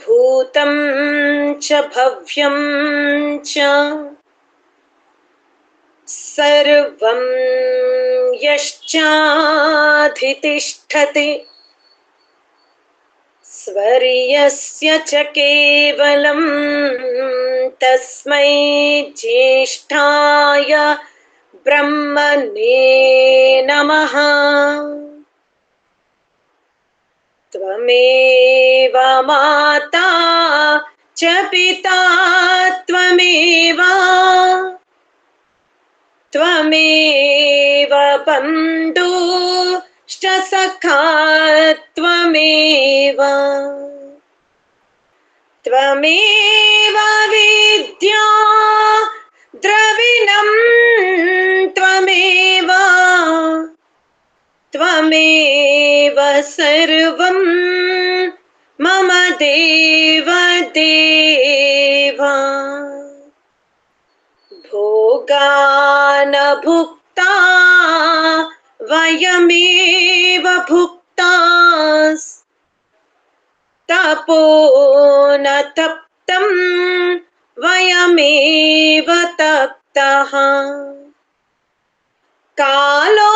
భూతం చ భవ్యం చ సర్వం యశ్చాధితిష్ఠతి స్వర్యస్య చ కేవలం తస్మై జ్యేష్ఠాయ బ్రహ్మణే నమః. త్వమేవ మాతా చ పితా త్వమేవ త్వమేవ బంధుశ్చ సఖా త్వమేవ త్వమేవ విద్యా ద్రవిణం త్వమేవ త్వమేవ సర్వం మమ దేవ దేవ. భోగాన భుక్తా వయమేవ భుక్తాస్ తపోన తప్తం వయమేవ తప్తః. కాలో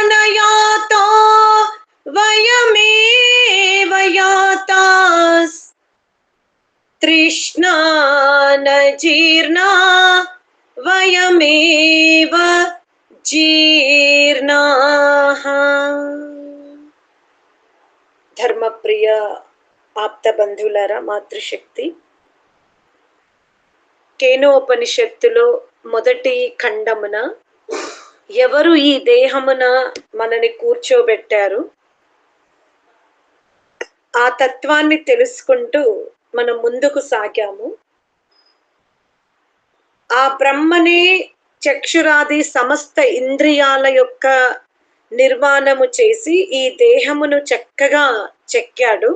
న యాతో వయమేవ యాతాస్ తృష్ణా న జీర్ణా వయమేవ జీర్ణాః. ధర్మప్రియ ఆప్త బంధువులారా, మాతృశక్తి కేనోపనిషత్తులో మొదటి ఖండమున ఎవరు ఈ దేహమున మనని కూర్చోబెట్టారు, ఆ తత్వాన్ని తెలుసుకుంటూ మనం ముందుకు సాగాము. ఆ బ్రహ్మనే చక్షురాది సమస్త ఇంద్రియాల యొక్క నిర్మాణము చేసి ఈ దేహమును చక్కగా చెక్కాడు.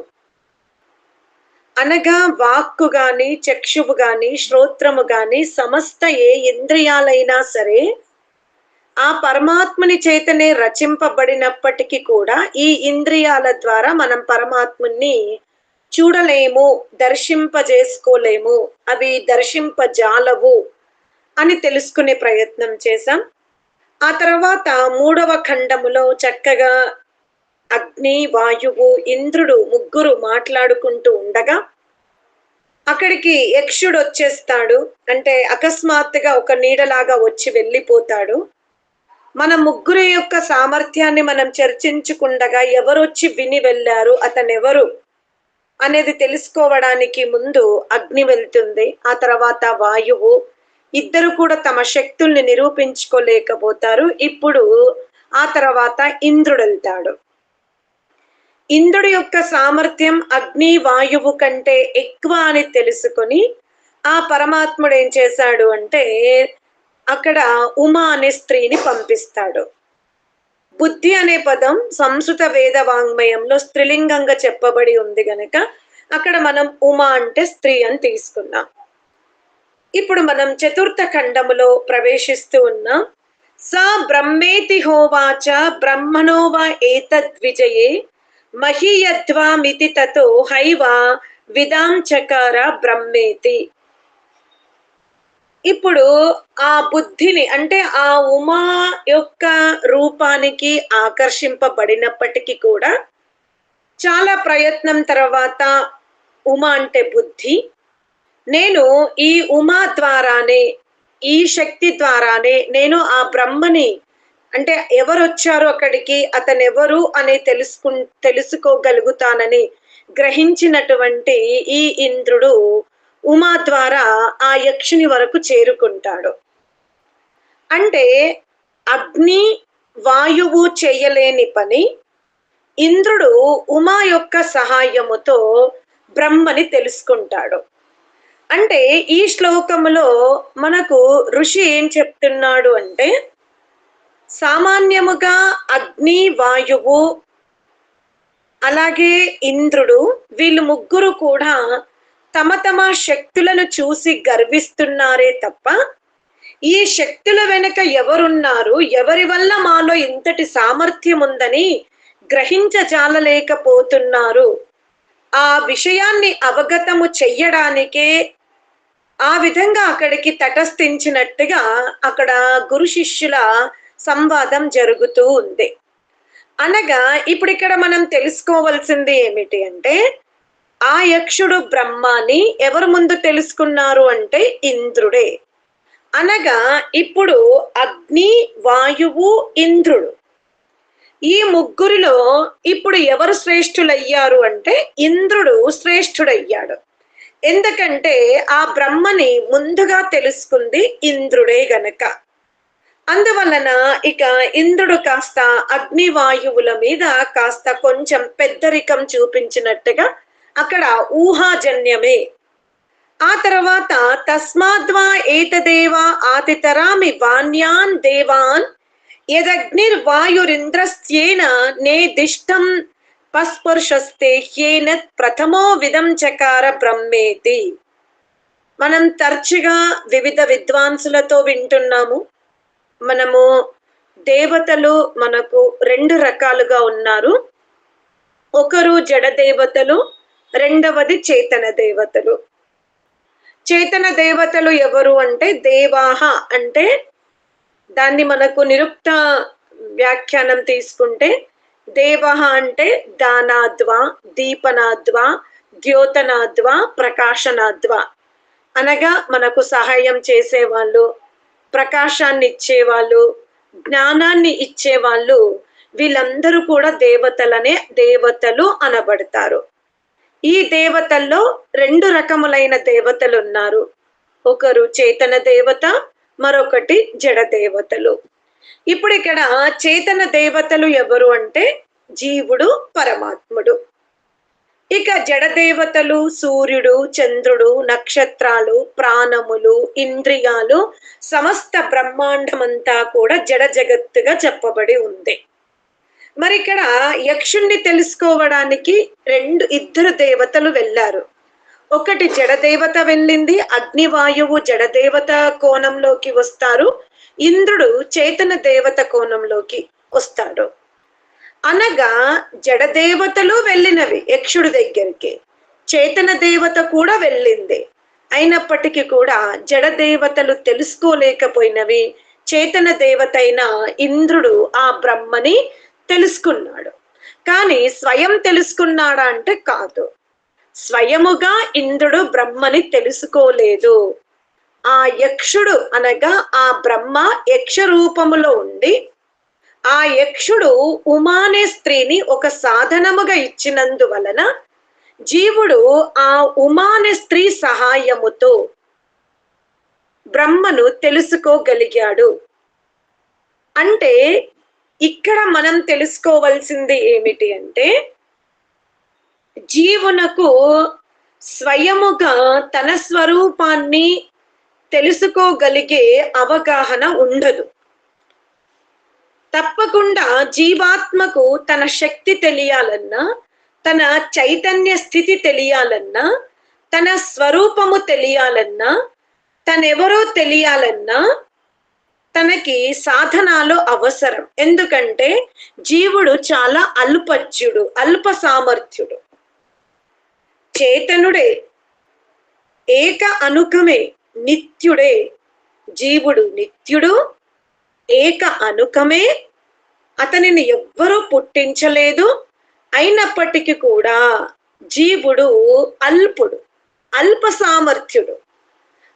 అనగా వాక్కు గాని, చక్షువు గాని, శ్రోత్రము గాని, సమస్త ఏ ఇంద్రియాలైనా సరే ఆ పరమాత్ముని చేతనే రచింపబడినప్పటికీ కూడా ఈ ఇంద్రియాల ద్వారా మనం పరమాత్ముని చూడలేము, దర్శింపజేసుకోలేము, అవి దర్శింపజాలవు అని తెలుసుకునే ప్రయత్నం చేశాం. ఆ తర్వాత మూడవ ఖండములో చక్కగా అగ్ని, వాయువు, ఇంద్రుడు ముగ్గురు మాట్లాడుకుంటూ ఉండగా అక్కడికి యక్షుడు వచ్చేస్తాడు. అంటే అకస్మాత్తుగా ఒక నీడలాగా వచ్చి వెళ్ళిపోతాడు. మన ముగ్గురు యొక్క సామర్థ్యాన్ని మనం చర్చించుకుండగా ఎవరొచ్చి విని వెళ్ళారు, అతనెవరు అనేది తెలుసుకోవడానికి ముందు అగ్ని వెళ్తుంది. ఆ తర్వాత వాయువు, ఇద్దరు కూడా తమ శక్తుల్ని నిరూపించుకోలేకపోతారు. ఇప్పుడు ఆ తర్వాత ఇంద్రుడు వెళ్తాడు. ఇంద్రుడి యొక్క సామర్థ్యం అగ్ని, వాయువు కంటే ఎక్కువ అని తెలుసుకొని ఆ పరమాత్ముడు ఏం చేశాడు అంటే అక్కడ ఉమా అనే స్త్రీని పంపిస్తాడు. బుద్ధి అనే పదం సంస్కృత వేద వాంగ్మయంలో స్త్రీలింగంగా చెప్పబడి ఉంది గనక అక్కడ మనం ఉమా అంటే స్త్రీ అని తీసుకున్నాం. ఇప్పుడు మనం చతుర్థ ఖండములో ప్రవేశిస్తూ ఉన్నాం. సా బ్రహ్మేతి హోవాచ బ్రహ్మణో వా ఏతద్విజయే మహీయధ్వామితి తతో హైవ విదాం చకార బ్రహ్మేతి. ఇప్పుడు ఆ బుద్ధిని అంటే ఆ ఉమా యొక్క రూపానికి ఆకర్షింపబడినప్పటికీ కూడా చాలా ప్రయత్నం తర్వాత ఉమా అంటే బుద్ధి, నేను ఈ ఉమా ద్వారానే, ఈ శక్తి ద్వారానే నేను ఆ బ్రహ్మని అంటే ఎవరు వచ్చారో అక్కడికి, అతను ఎవరు అని తెలుసుకోగలుగుతానని గ్రహించినటువంటి ఈ ఇంద్రుడు ఉమా ద్వారా ఆ యక్షుని వరకు చేరుకుంటాడు. అంటే అగ్ని, వాయువు చేయలేని పని ఇంద్రుడు ఉమా యొక్క సహాయముతో బ్రహ్మని తెలుసుకుంటాడు. అంటే ఈ శ్లోకములో మనకు ఋషి ఏం చెప్తున్నాడు అంటే సామాన్యముగా అగ్ని, వాయువు అలాగే ఇంద్రుడు వీళ్ళు ముగ్గురు కూడా తమ తమ శక్తులను చూసి గర్విస్తున్నారే తప్ప ఈ శక్తుల వెనుక ఎవరున్నారు, ఎవరి వల్ల మాలో ఇంతటి సామర్థ్యం ఉందని గ్రహించజాలలేకపోతున్నారు ఆ విషయాన్ని అవగతము చెయ్యడానికే ఆ విధంగా అక్కడికి తటస్థించినట్టుగా అక్కడ గురు శిష్యుల సంవాదం జరుగుతూ ఉంది. అనగా ఇప్పుడిక్కడ మనం తెలుసుకోవాల్సింది ఏమిటి అంటే, ఆ యక్షుడు బ్రహ్మాని ఎవరు ముందు తెలుసుకున్నారు అంటే ఇంద్రుడే. అనగా ఇప్పుడు అగ్ని, వాయువు, ఇంద్రుడు. ఈ ముగ్గురిలో ఇప్పుడు ఎవరు శ్రేష్ఠులయ్యారు అంటే ఇంద్రుడు శ్రేష్ఠుడయ్యాడు. ఎందుకంటే ఆ బ్రహ్మని ముందుగా తెలుసుకుంది ఇంద్రుడే గనక. అందువలన ఇక ఇంద్రుడు కాస్త అగ్నివాయువుల మీద కాస్త కొంచెం పెద్దరికం చూపించినట్టుగా అక్కడ ఊహాజన్యమే. ఆ తర్వాత తస్మాద్వా ఏతదేవా ఆతితరామి వాన్యాన్ దేవాన్ యదగ్నిర్వాయురింద్రస్యేన నేదిష్టం పస్పర్శస్తే హ్యేనత్ ప్రథమో విధం చకార బ్రహ్మేతి. మనం తరచుగా వివిధ విద్వాంసులతో వింటున్నాము. మనము దేవతలు మనకు 2 రకాలుగా ఉన్నారు. ఒకరు జడ దేవతలు, రెండవది చేతన దేవతలు. చేతన దేవతలు ఎవరు అంటే దేవాహ అంటే దాన్ని మనకు నిరుక్త వ్యాఖ్యానం తీసుకుంటే దేవః అంటే దానాద్వా, దీపనాద్వా, ద్యోతనాద్వా, ప్రకాశనాద్వా. అనగా మనకు సహాయం చేసేవాళ్ళు, ప్రకాశాన్ని ఇచ్చేవాళ్ళు, జ్ఞానాన్ని ఇచ్చేవాళ్ళు, వీళ్ళందరూ కూడా దేవతలు అనబడతారు. ఈ దేవతల్లో 2 రకములైన దేవతలు ఉన్నారు. ఒకరు చేతన దేవత, మరొకటి జడ దేవతలు. ఇప్పుడు ఇక్కడ చేతన దేవతలు ఎవరు అంటే జీవుడు, పరమాత్ముడు. ఇక జడ దేవతలు సూర్యుడు, చంద్రుడు, నక్షత్రాలు, ప్రాణములు, ఇంద్రియాలు, సమస్త బ్రహ్మాండమంతా కూడా జడ జగత్తుగా చెప్పబడి ఉంది. మరి ఇక్కడ యక్షుణ్ణి తెలుసుకోవడానికి 2 దేవతలు వెళ్ళారు. ఒకటి జడదేవత వెళ్ళింది, అగ్నివాయువు జడదేవత కోణంలోకి వస్తారు, ఇంద్రుడు చేతన దేవత కోణంలోకి వస్తాడు. అనగా జడదేవతలు వెళ్ళినవి యక్షుడి దగ్గరికి, చేతన దేవత కూడా వెళ్ళింది. అయినప్పటికీ కూడా జడదేవతలు తెలుసుకోలేకపోయినవి. చేతన దేవత అయిన ఇంద్రుడు ఆ బ్రహ్మని తెలుసుకున్నాడు. కానీ స్వయం తెలుసుకున్నాడా అంటే కాదు. స్వయముగా ఇంద్రుడు బ్రహ్మని తెలుసుకోలేదు. ఆ యక్షుడు అనగా ఆ బ్రహ్మ యక్ష రూపములో ఉండి, ఆ యక్షుడు ఉమానే స్త్రీని ఒక సాధనముగా ఇచ్చినందువలన జీవుడు ఆ ఉమానే స్త్రీ సహాయముతో బ్రహ్మను తెలుసుకోగలిగాడు. అంటే ఇక్కడ మనం తెలుసుకోవాల్సింది ఏమిటి అంటే, జీవునకు స్వయముగా తన స్వరూపాన్ని తెలుసుకోగలిగే అవగాహన ఉండదు. తప్పకుండా జీవాత్మకు తన శక్తి తెలియాలన్నా, తన చైతన్య స్థితి తెలియాలన్నా, తన స్వరూపము తెలియాలన్నా, తనెవరో తెలియాలన్నా తనకి సాధనాలు అవసరం. ఎందుకంటే జీవుడు చాలా అల్పజ్యుడు, అల్ప సామర్థ్యుడు. చేతనుడే, ఏక అనుకమే, నిత్యుడే. జీవుడు నిత్యుడు, ఏక అనుకమే, అతనిని ఎవ్వరూ పుట్టించలేదు. అయినప్పటికీ కూడా జీవుడు అల్పుడు, అల్ప సామర్థ్యుడు.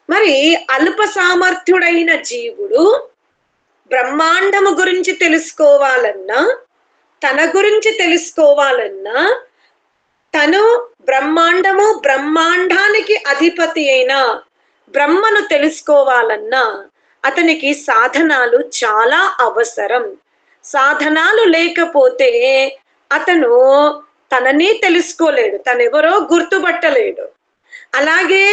మరి అల్ప సామర్థ్యుడైన జీవుడు బ్రహ్మాండము గురించి తెలుసుకోవాలన్నా, తన గురించి తెలుసుకోవాలన్నా, తను బ్రహ్మాండము, బ్రహ్మాండానికి అధిపతి అయిన బ్రహ్మను తెలుసుకోవాలన్నా అతనికి సాధనాలు చాలా అవసరం. సాధనాలు లేకపోతే అతను తనని తెలుసుకోలేడు, తనెవరో గుర్తుపట్టలేడు. అలాగే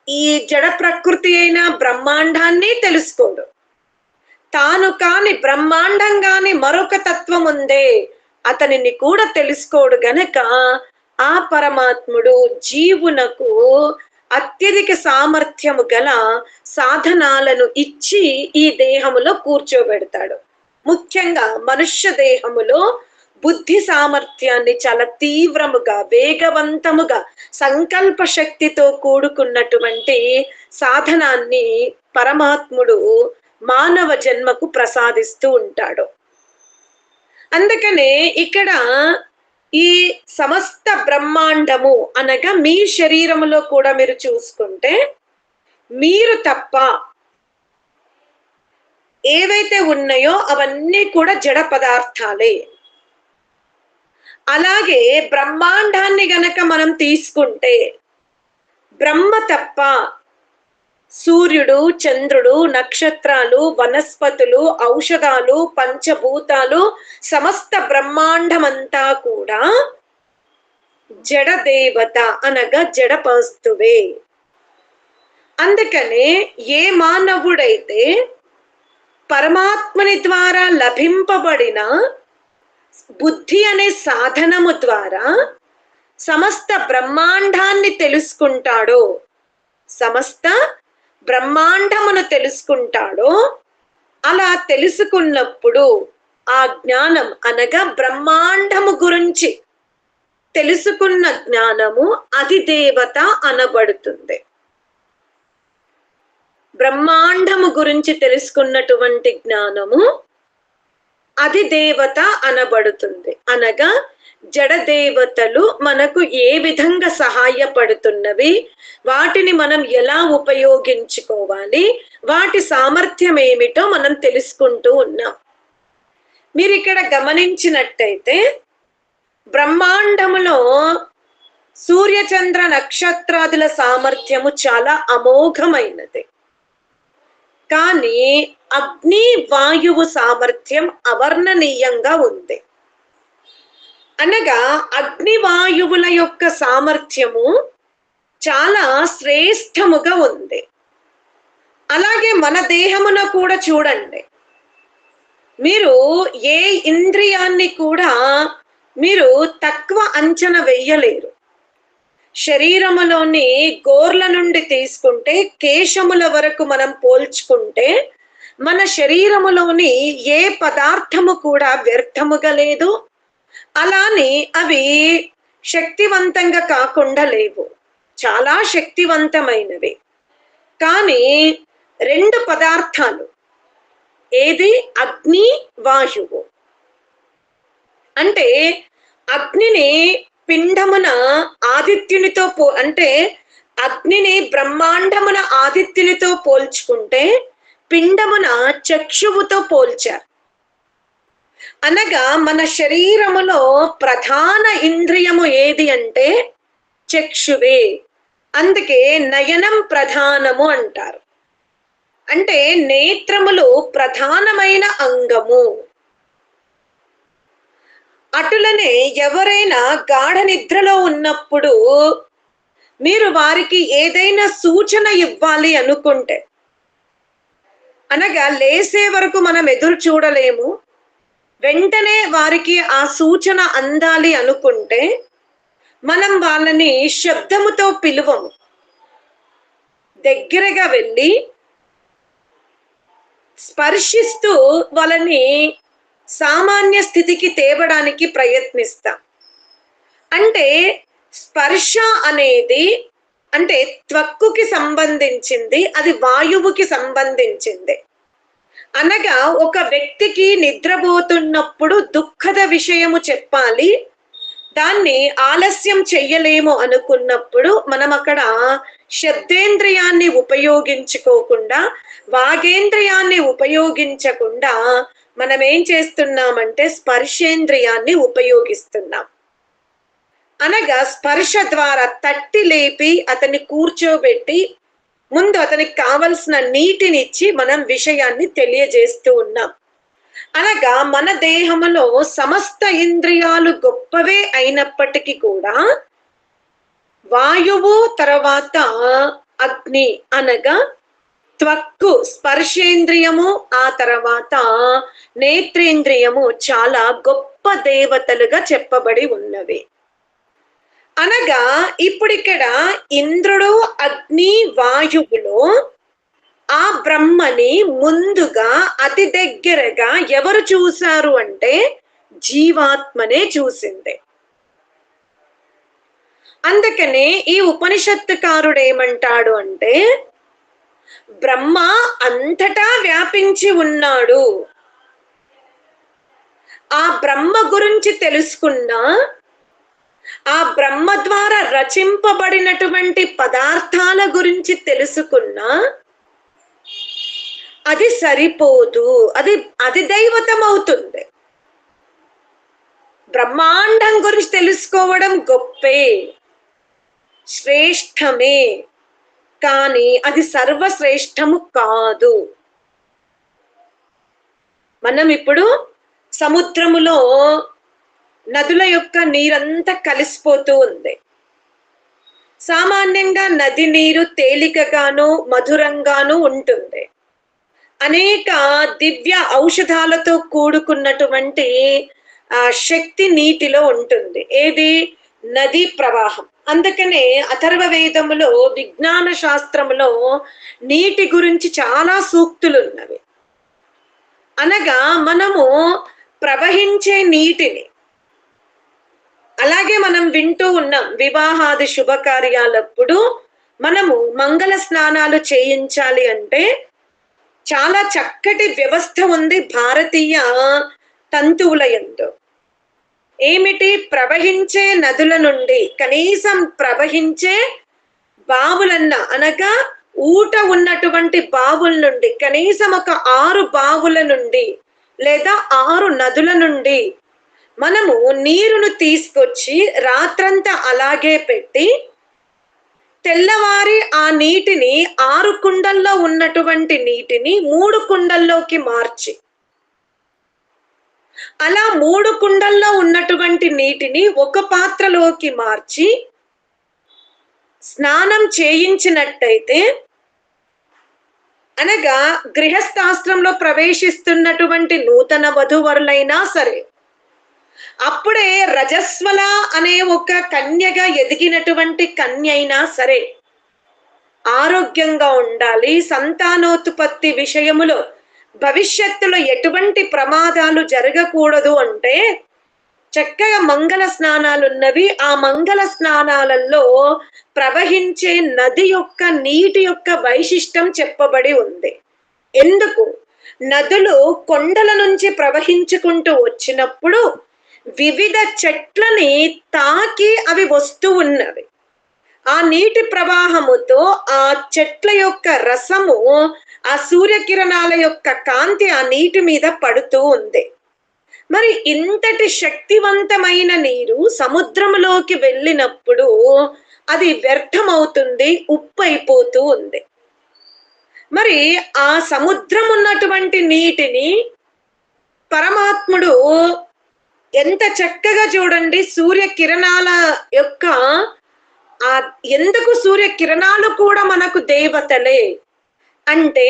ఈ జడ ప్రకృతి అయిన బ్రహ్మాండాన్ని తెలుసుకోడు. తాను కాని బ్రహ్మాండం గాని మరొక తత్వం ఉందే, అతనిని కూడా తెలుసుకోడు గనక ఆ పరమాత్ముడు జీవునకు అత్యధిక సామర్థ్యము గల సాధనాలను ఇచ్చి ఈ దేహములో కూర్చోబెడతాడు. ముఖ్యంగా మనుష్య దేహములో బుద్ధి సామర్థ్యాన్ని చాలా తీవ్రముగా, వేగవంతముగా, సంకల్ప శక్తితో కూడుకున్నటువంటి సాధనాన్ని పరమాత్ముడు మానవ జన్మకు ప్రసాదిస్తూ ఉంటాడు. అందుకనే ఇక్కడ ఈ సమస్త బ్రహ్మాండము అనగా మీ శరీరములో కూడా మీరు చూసుకుంటే, మీరు తప్ప ఏవైతే ఉన్నాయో అవన్నీ కూడా జడ పదార్థాలే. అలాగే బ్రహ్మాండాన్ని గనక మనం తీసుకుంటే, బ్రహ్మ తప్ప సూర్యుడు, చంద్రుడు, నక్షత్రాలు, వనస్పతులు, ఔషధాలు, పంచభూతాలు, సమస్త బ్రహ్మాండమంతా కూడా జడ దేవత అనగా జడ వస్తువే. అందుకనే ఏ మానవుడైతే పరమాత్మని ద్వారా లభింపబడిన బుద్ధి అనే సాధనము ద్వారా సమస్త బ్రహ్మాండాన్ని తెలుసుకుంటాడో, సమస్త బ్రహ్మాండమును తెలుసుకుంటాడో, అలా తెలుసుకున్నప్పుడు ఆ జ్ఞానం అనగా బ్రహ్మాండము గురించి తెలుసుకున్న జ్ఞానము అది దేవత అనబడుతుంది. బ్రహ్మాండము గురించి తెలుసుకున్నటువంటి జ్ఞానము అది దేవత అనబడుతుంది. అనగా జడ దేవతలు మనకు ఏ విధంగా సహాయపడుతున్నవి, వాటిని మనం ఎలా ఉపయోగించుకోవాలి, వాటి సామర్థ్యం ఏమిటో మనం తెలుసుకుంటూ ఉన్నాం. మీరు ఇక్కడ గమనించినట్టయితే బ్రహ్మాండములో సూర్యచంద్ర నక్షత్రాదుల సామర్థ్యము చాలా అమోఘమైనది. కానీ అగ్ని వాయువు సామర్థ్యం అవర్ణనీయంగా ఉంది. అనగా అగ్ని వాయువుల యొక్క సామర్థ్యము చాలా శ్రేష్టముగా ఉంది. అలాగే మన దేహమున కూడా చూడండి, మీరు ఏ ఇంద్రియాన్ని కూడా మీరు తక్కువ అంచనా వెయ్యలేరు. శరీరములోని గోర్ల నుండి తీసుకుంటే కేశముల వరకు మనం పోల్చుకుంటే మన శరీరములోని ఏ పదార్థము కూడా వ్యర్థముగా లేదు. అలానే అవి శక్తివంతంగా కాకుండా లేవు, చాలా శక్తివంతమైనవి. కానీ రెండు పదార్థాలు, ఏది అగ్ని వాయువు. అంటే అగ్నిని పిండమున ఆదిత్యునితో అంటే అగ్నిని బ్రహ్మాండమున ఆదిత్యునితో పోల్చుకుంటే పిండమున చక్షువుతో పోల్చారు. అనగా మన శరీరములో ప్రధాన ఇంద్రియము ఏది అంటే చక్షువే. అందుకే నయనం ప్రధానము అంటారు. అంటే నేత్రములు ప్రధానమైన అంగము. అటులనే ఎవరైనా గాఢ నిద్రలో ఉన్నప్పుడు మీరు వారికి ఏదైనా సూచన ఇవ్వాలి అనుకుంటే, అనగా లేసే వరకు మనం ఎదురు చూడలేము, వెంటనే వారికి ఆ సూచన అందాలి అనుకుంటే మనం వాళ్ళని శబ్దముతో పిలువము. దగ్గరగా వెళ్ళి స్పర్శిస్తూ వాళ్ళని సామాన్య స్థితికి తేవడానికి ప్రయత్నిస్తాం. అంటే స్పర్శ అనేది అంటే త్వక్కుకి సంబంధించింది, అది వాయువుకి సంబంధించింది. అనగా ఒక వ్యక్తికి నిద్రపోతున్నప్పుడు దుఃఖద విషయము చెప్పాలి, దాన్ని ఆలస్యం చెయ్యలేము అనుకున్నప్పుడు మనం అక్కడ శబ్దేంద్రియాన్ని ఉపయోగించుకోకుండా, వాగేంద్రియాన్ని ఉపయోగించకుండా మనం ఏం చేస్తున్నామంటే స్పర్శేంద్రియాన్ని ఉపయోగిస్తున్నాం. అనగా స్పర్శ ద్వారా తట్టి లేపి అతన్ని కూర్చోబెట్టి ముందు అతనికి కావలసిన నీటినిచ్చి మనం విషయాన్ని తెలియజేస్తూ ఉన్నాం. అనగా మన దేహంలో సమస్త ఇంద్రియాలు గొప్పవే అయినప్పటికీ కూడా వాయువు తర్వాత అగ్ని అనగా త్వక్కు స్పర్శేంద్రియము, ఆ తర్వాత నేత్రేంద్రియము చాలా గొప్ప దేవతలుగా చెప్పబడి ఉన్నవి. అనగా ఇప్పుడు ఇక్కడ ఇంద్రుడు, అగ్ని, వాయువులో ఆ బ్రహ్మని ముందుగా అతి దగ్గరగా ఎవరు చూశారు అంటే జీవాత్మనే చూసింది. అందుకనే ఈ ఉపనిషత్తుకారుడు ఏమంటాడు అంటే, బ్రహ్మ అంతటా వ్యాపించి ఉన్నాడు. ఆ బ్రహ్మ గురించి తెలుసుకున్నా, ఆ బ్రహ్మ ద్వారా రచింపబడినటువంటి పదార్థాల గురించి తెలుసుకున్నా అది సరిపోదు. అది అధిదైవతం అవుతుంది. బ్రహ్మాండం గురించి తెలుసుకోవడం గొప్పే, శ్రేష్టమే, కానీ అది సర్వశ్రేష్టము కాదు. మనం ఇప్పుడు సముద్రములో నదుల యొక్క నీరంతా కలిసిపోతూ ఉంది. సామాన్యంగా నది నీరు తేలికగాను మధురంగాను ఉంటుంది. అనేక దివ్య ఔషధాలతో కూడుకున్నటువంటి శక్తి నీటిలో ఉంటుంది. ఏది? నదీ ప్రవాహం. అందుకనే అథర్వ వేదములో విజ్ఞాన శాస్త్రములో నీటి గురించి చాలా సూక్తులు ఉన్నవి. అనగా మనము ప్రవహించే నీటిని, అలాగే మనం వింటూ ఉన్నాం వివాహాది శుభకార్యాలప్పుడు మనము మంగళ స్నానాలు చేయించాలి అంటే చాలా చక్కటి వ్యవస్థ ఉంది భారతీయ తంతువుల యందు. ఏమిటి? ప్రవహించే నదుల నుండి, కనీసం ప్రవహించే బావులన్న అనగా ఊట ఉన్నటువంటి బావుల నుండి, కనీసం ఒక 6 బావుల నుండి లేదా 6 నదుల నుండి మనము నీరును తీసుకొచ్చి రాత్రంతా అలాగే పెట్టి తెల్లవారి ఆ నీటిని 6 కుండల్లో ఉన్నటువంటి నీటిని 3 కుండల్లోకి మార్చి, అలా 3 కుండల్లో ఉన్నటువంటి నీటిని ఒక పాత్రలోకి మార్చి స్నానం చేయించినట్టయితే, అనగా గృహస్థాశ్రమంలో ప్రవేశిస్తున్నటువంటి నూతన వధూవరులైనా సరే, అప్పుడే రజస్వల అనే ఒక కన్యగా ఎదిగినటువంటి కన్య అయినా సరే ఆరోగ్యంగా ఉండాలి. సంతానోత్పత్తి విషయములో భవిష్యత్తులో ఎటువంటి ప్రమాదాలు జరగకూడదు అంటే చక్కగా మంగళ స్నానాలు ఉన్నవి. ఆ మంగళ స్నానాలలో ప్రవహించే నది యొక్క నీటి యొక్క వైశిష్టం చెప్పబడి ఉంది. ఎందుకు? నదులు కొండల నుంచి ప్రవహించుకుంటూ వచ్చినప్పుడు వివిధ చెట్లని తాకి అవి వస్తూ ఉన్నవి. ఆ నీటి ప్రవాహముతో ఆ చెట్ల యొక్క రసము, ఆ సూర్యకిరణాల యొక్క కాంతి ఆ నీటి మీద పడుతూ ఉంది. మరి ఇంతటి శక్తివంతమైన నీరు సముద్రంలోకి వెళ్ళినప్పుడు అది వ్యర్థమవుతుంది, ఉప్పు అయిపోతూ ఉంది. మరి ఆ సముద్రం ఉన్నటువంటి నీటిని పరమాత్ముడు ఎంత చక్కగా చూడండి, సూర్యకిరణాల యొక్క ఎందుకు సూర్యకిరణాలు కూడా మనకు దేవతలే అంటే,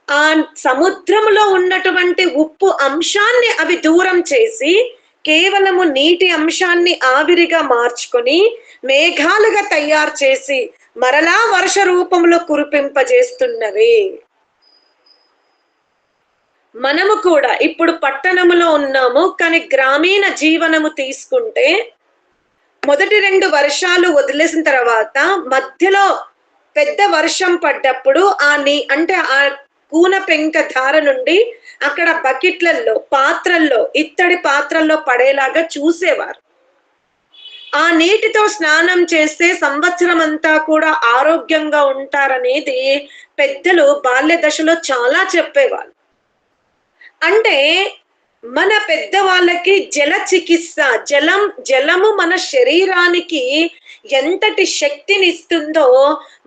ఆ సముద్రంలో ఉన్నటువంటి ఉప్పు అంశాన్ని అవి దూరం చేసి కేవలము నీటి అంశాన్ని ఆవిరిగా మార్చుకొని మేఘాలుగా తయారు చేసి మరలా వర్ష రూపంలో కురిపింపజేస్తున్నవి. మనము కూడా ఇప్పుడు పట్టణములో ఉన్నాము, కానీ గ్రామీణ జీవనము తీసుకుంటే మొదటి 2 వర్షాలు వదిలేసిన తర్వాత మధ్యలో పెద్ద వర్షం పడ్డప్పుడు అంటే ఆ కూన పెంక ధార నుండి అక్కడ బకెట్లలో, పాత్రల్లో, ఇత్తడి పాత్రల్లో పడేలాగా చూసేవారు. ఆ నీటితో స్నానం చేస్తే సంవత్సరం అంతా కూడా ఆరోగ్యంగా ఉంటారనేది పెద్దలు బాల్య దశలో చాలా చెప్పేవాళ్ళు. అంటే మన పెద్దవాళ్ళకి జల చికిత్స, జలము మన శరీరానికి ఎంతటి శక్తిని ఇస్తుందో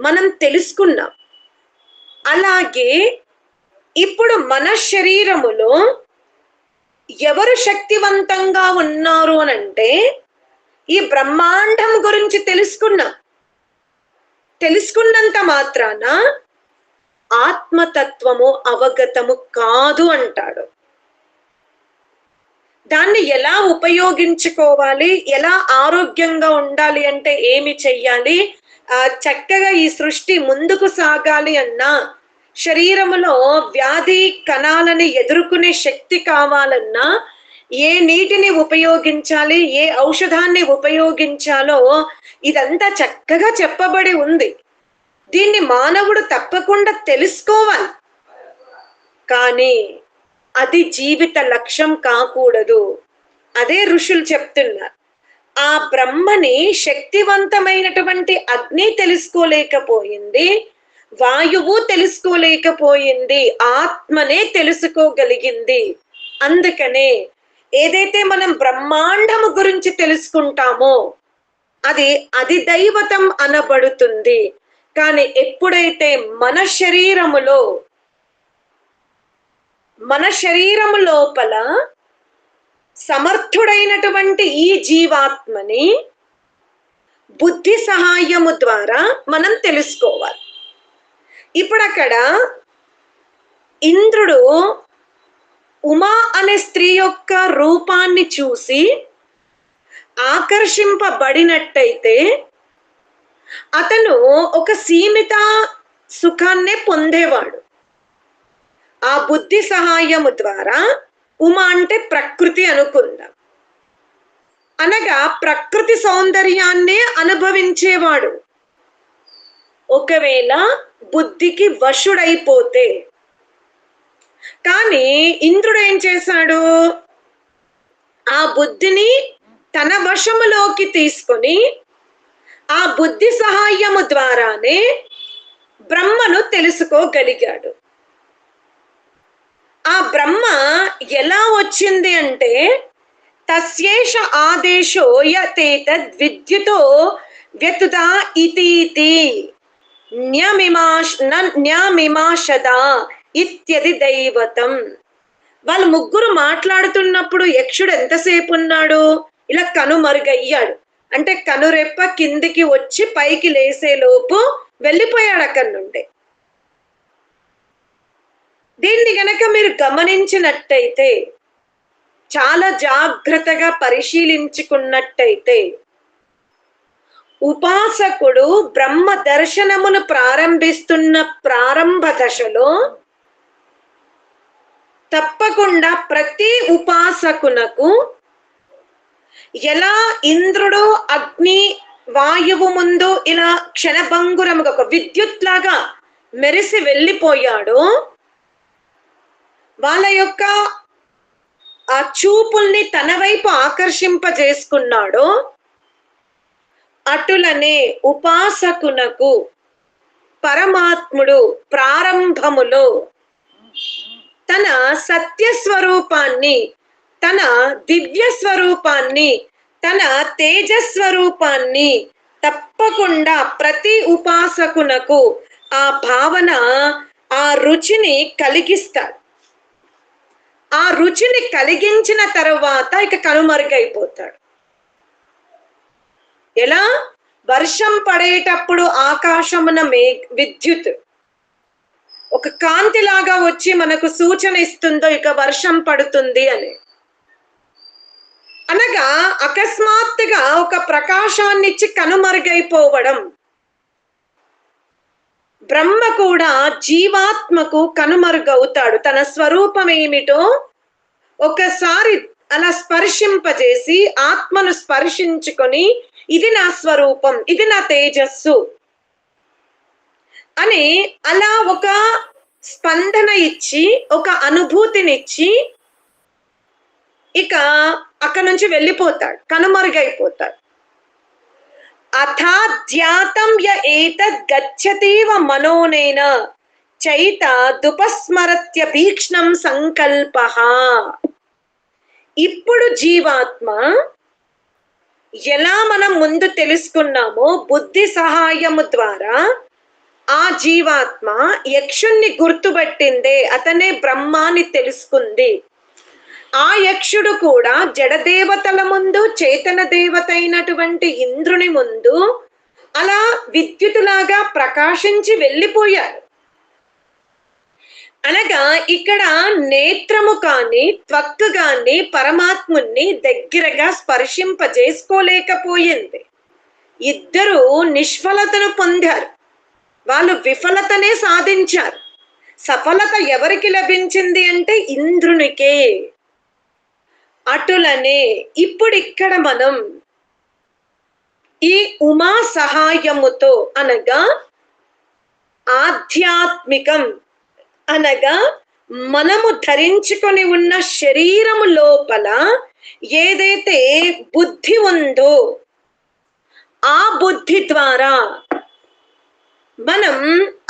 మనం తెలుసుకున్నాం. అలాగే ఇప్పుడు మన శరీరములో ఎవరు శక్తివంతంగా ఉన్నారు అనంటే ఈ బ్రహ్మాండం గురించి తెలుసుకున్నంత మాత్రాన ఆత్మతత్వము అవగతము కాదు అంటాడు. దాన్ని ఎలా ఉపయోగించుకోవాలి, ఎలా ఆరోగ్యంగా ఉండాలి అంటే ఏమి చెయ్యాలి, చక్కగా ఈ సృష్టి ముందుకు సాగాలి అన్నా, శరీరములో వ్యాధి కణాలని ఎదుర్కొనే శక్తి కావాలన్నా ఏ నీటిని ఉపయోగించాలి, ఏ ఔషధాన్ని ఉపయోగించాలో ఇదంతా చక్కగా చెప్పబడి ఉంది. దీన్ని మానవుడు తప్పకుండా తెలుసుకోవాలి. కానీ అది జీవిత లక్ష్యం కాకూడదు. అదే ఋషులు చెప్తున్నారు. ఆ బ్రహ్మని శక్తివంతమైనటువంటి అగ్ని తెలుసుకోలేకపోయింది, వాయువు తెలుసుకోలేకపోయింది, ఆత్మనే తెలుసుకోగలిగింది. అందుకనే ఏదైతే మనం బ్రహ్మాండము గురించి తెలుసుకుంటామో అది అధిదైవతం అనబడుతుంది. కానీ ఎప్పుడైతే మన శరీరము లోపల సమర్థుడైనటువంటి ఈ జీవాత్మని బుద్ధి సహాయము ద్వారా మనం తెలుసుకోవాలి. ఇప్పుడు అక్కడ ఇంద్రుడు ఉమా అనే స్త్రీ యొక్క రూపాన్ని చూసి ఆకర్షింపబడినట్టయితే అతను ఒక సీమిత సుఖాన్నే పొందేవాడు. ఆ బుద్ధి సహాయము ద్వారా ఉమా అంటే ప్రకృతి అనుకుందాం, అనగా ప్రకృతి సౌందర్యాన్నే అనుభవించేవాడు. ఒకవేళ బుద్ధికి వశుడైపోతే, కానీ ఇంద్రుడు ఏం చేశాడు, ఆ బుద్ధిని తన వశములోకి తీసుకొని ఆ బుద్ధి సహాయము ద్వారానే బ్రహ్మను తెలుసుకోగలిగాడు. ఆ బ్రహ్మ ఎలా వచ్చింది అంటే తస్యేష ఆదేశో యతేతద్ విద్యుతో వ్యతుదా ఇతీతి న్యమిమాషద ఇత్యది దైవతం. వాళ్ళు ముగ్గురు మాట్లాడుతున్నప్పుడు యక్షుడు ఎంతసేపు ఉన్నాడు, ఇలా కనుమరుగయ్యాడు. అంటే కనురెప్ప కిందికి వచ్చి పైకి లేసేలోపు వెళ్ళిపోయాడు అక్కడి నుండి. దీన్ని గనక మీరు గమనించినట్టయితే, చాలా జాగ్రత్తగా పరిశీలించుకున్నట్టయితే, ఉపాసకుడు బ్రహ్మ దర్శనమును ప్రారంభిస్తున్న ప్రారంభ దశలో తప్పకుండా ప్రతి ఉపాసకునకు ఎలా ఇంద్రుడు అగ్ని వాయువు ముందు ఇలా క్షణభంగురముగా ఒక విద్యుత్ లాగా మెరిసి వెళ్ళిపోయాడో, వాళ్ళ యొక్క ఆ చూపుల్ని తన వైపు ఆకర్షింపజేసుకున్నాడో, అటులనే ఉపాసకునకు పరమాత్ముడు ప్రారంభములో తన సత్య స్వరూపాన్ని, తన దివ్య స్వరూపాన్ని, తన తేజస్వరూపాన్ని తప్పకుండా ప్రతి ఉపాసకునకు ఆ భావన, ఆ రుచిని కలిగిస్తాడు. ఆ రుచిని కలిగించిన తరువాత ఇక కనుమరుగైపోతాడు. ఎలా వర్షం పడేటప్పుడు ఆకాశమున విద్యుత్ ఒక కాంతిలాగా వచ్చి మనకు సూచన ఇస్తుందో ఇక వర్షం పడుతుంది అని, అనగా అకస్మాత్తుగా ఒక ప్రకాశాన్నిచ్చి కనుమరుగైపోవడం. బ్రహ్మ కూడా జీవాత్మకు కనుమరుగవుతాడు. తన స్వరూపం ఏమిటో ఒకసారి అలా స్పర్శింపజేసి ఆత్మను స్పర్శించుకొని, ఇది నా స్వరూపం, ఇది నా తేజస్సు అని అలా ఒక స్పందన ఇచ్చి, ఒక అనుభూతినిచ్చి ఇక అక్కడి నుంచి వెళ్ళిపోతాడు, కనుమరుగైపోతాడు. అథాధ్యాతం య ఏతద్ గచ్చతీవ మనోనేన చైత దుపస్మరత్య భీక్ష్ణం సంకల్పః. ఇప్పుడు జీవాత్మ ఎలా మనం ముందు తెలుసుకున్నామో బుద్ధి సహాయము ద్వారా ఆ జీవాత్మ యక్షుణ్ణి గుర్తుపట్టిందే, అతనే బ్రహ్మాన్ని తెలుసుకుంది. ఆ యక్షుడు కూడా జడదేవతల ముందు, చేతన దేవత అయినటువంటి ఇంద్రుని ముందు అలా విద్యుత్తులాగా ప్రకాశించి వెళ్ళిపోయారు. అనగా ఇక్కడ నేత్రము కానీ త్వక్కు కానీ పరమాత్ముని దగ్గరగా స్పర్శింపజేసుకోలేకపోయింది. ఇద్దరు నిష్ఫలతను పొందారు, వాళ్ళు విఫలతనే అటులనే ఇప్పుడు ఇక్కడ మనం ఈ ఉమా సహాయముతో అనగా ఆధ్యాత్మికం అనగా మనము ధరించుకొని ఉన్న శరీరము లోపల ఏదైతే బుద్ధి ఉందో ఆ బుద్ధి ద్వారా మనం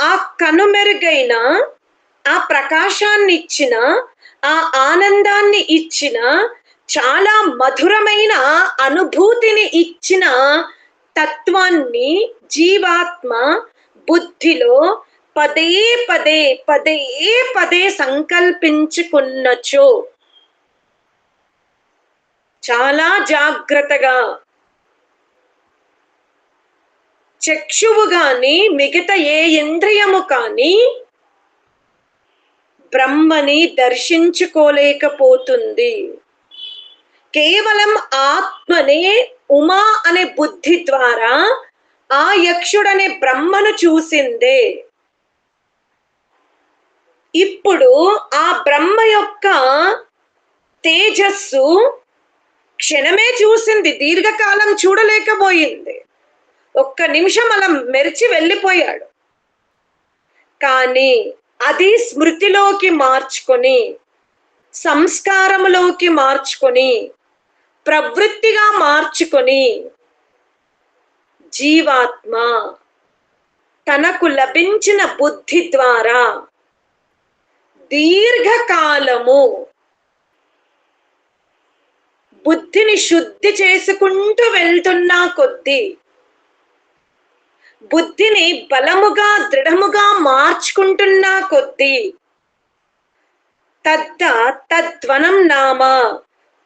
ఆ కనుమెరుగైన ఆ ప్రకాశాన్ని ఇచ్చిన ఆ ఆనందాన్ని ఇచ్చిన చాలా మధురమైన అనుభూతిని ఇచ్చిన తత్వాన్ని జీవాత్మ బుద్ధిలో పదే పదే పదే పదే సంకల్పించుకున్నచో చాలా జాగ్రత్తగా చక్షువు గాని మిగతా ఏ ఇంద్రియము కానీ బ్రహ్మని దర్శించుకోలేకపోతుంది. కేవలం ఆత్మనే ఉమా అనే బుద్ధి ద్వారా ఆ యక్షుడనే బ్రహ్మను చూసిందే. ఇప్పుడు ఆ బ్రహ్మ యొక్క తేజస్సు క్షణమే చూసింది, దీర్ఘకాలం చూడలేకపోయింది. ఒక్క నిమిషం అలా మెరిచి వెళ్ళిపోయాడు. కానీ అది స్మృతిలోకి మార్చుకొని సంస్కారములోకి మార్చుకొని ప్రవృత్తిగా మార్చుకొని జీవాత్మ తనకు లభించిన బుద్ధి ద్వారా దీర్ఘకాలము బుద్ధిని శుద్ధి చేసుకుంటూ వెళ్తున్నా కొద్దీ బుద్ధిని బలముగా దృఢముగా మార్చుకుంటున్నా కొద్దీ తద్వనం నామ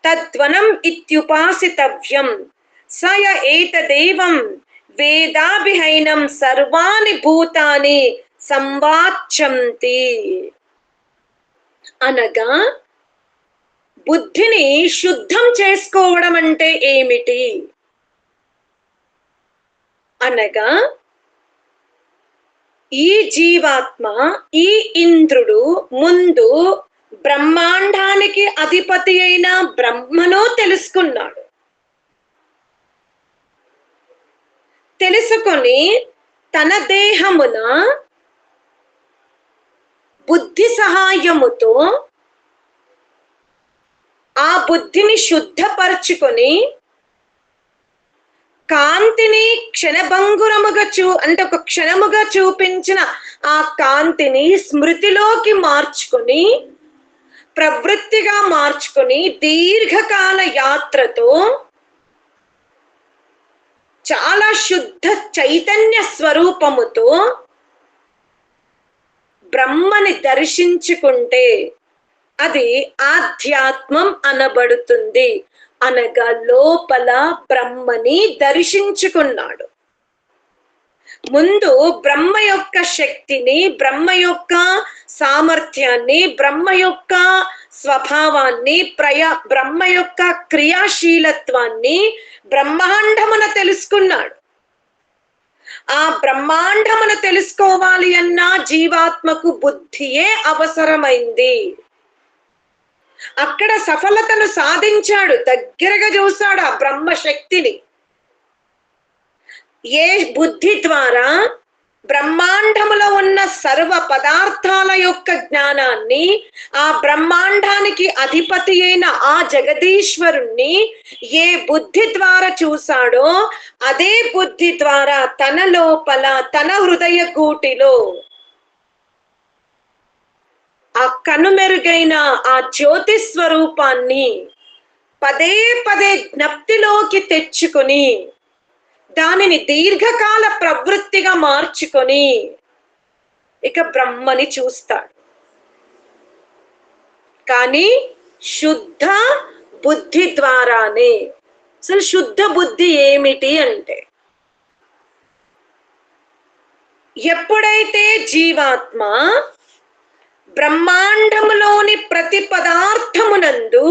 తద్వనం ఇత్యుపాసితవ్యం సయ ఏతదేవం వేదాభిహైనం సర్వాణి భూతాని సంవాచ్యంతి. అనగా బుద్ధిని శుద్ధం చేసుకోవడం అంటే ఏమిటి అనగా ఈ జీవాత్మ ఈ ఇంద్రుడు ముందు బ్రహ్మాండానికి అధిపతి అయిన బ్రహ్మను తెలుసుకున్నాడు. తెలుసుకొని తన దేహమున బుద్ధి సహాయముతో ఆ బుద్ధిని శుద్ధపరచుకొని కాంతిని క్షణభంగురముగా అంటే ఒక క్షణముగా చూపించిన ఆ కాంతిని స్మృతిలోకి మార్చుకొని ప్రవృత్తిగా మార్చుకొని దీర్ఘకాల యాత్రతో చాలా శుద్ధ చైతన్య స్వరూపముతో బ్రహ్మని దర్శించుకుంటే అది ఆధ్యాత్మం అనబడుతుంది. అనగా లోపల బ్రహ్మని దర్శించుకున్నాడు. ముందు బ్రహ్మ యొక్క శక్తిని, బ్రహ్మ యొక్క సామర్థ్యాన్ని, బ్రహ్మ యొక్క స్వభావాన్ని, బ్రహ్మ యొక్క క్రియాశీలత్వాన్ని బ్రహ్మాండమున తెలుసుకున్నాడు. ఆ బ్రహ్మాండమును తెలుసుకోవాలి అన్నా జీవాత్మకు బుద్ధియే అవసరమైంది. అక్కడ సఫలతను సాధించాడు, దగ్గరగా చూశాడు ఆ బ్రహ్మ శక్తిని. ఏ బుద్ధి ద్వారా బ్రహ్మాండములో ఉన్న సర్వ పదార్థాల యొక్క జ్ఞానాన్ని, ఆ బ్రహ్మాండానికి అధిపతి అయిన ఆ జగదీశ్వరుణ్ణి ఏ బుద్ధి ద్వారా చూశాడో అదే బుద్ధి ద్వారా తన లోపల తన హృదయ గూటిలో ఆ కనుమెరుగైన ఆ జ్యోతి స్వరూపాన్ని పదే పదే జ్ఞప్తిలోకి తెచ్చుకొని దానిని దీర్ఘకాల ప్రవృత్తిగా మార్చుకొని ఇక బ్రహ్మని చూస్తాడు. కానీ శుద్ధ బుద్ధి ద్వారానే. అసలు శుద్ధ బుద్ధి ఏమిటి అంటే, ఎప్పుడైతే జీవాత్మ బ్రహ్మాండములోని ప్రతి పదార్థమునందు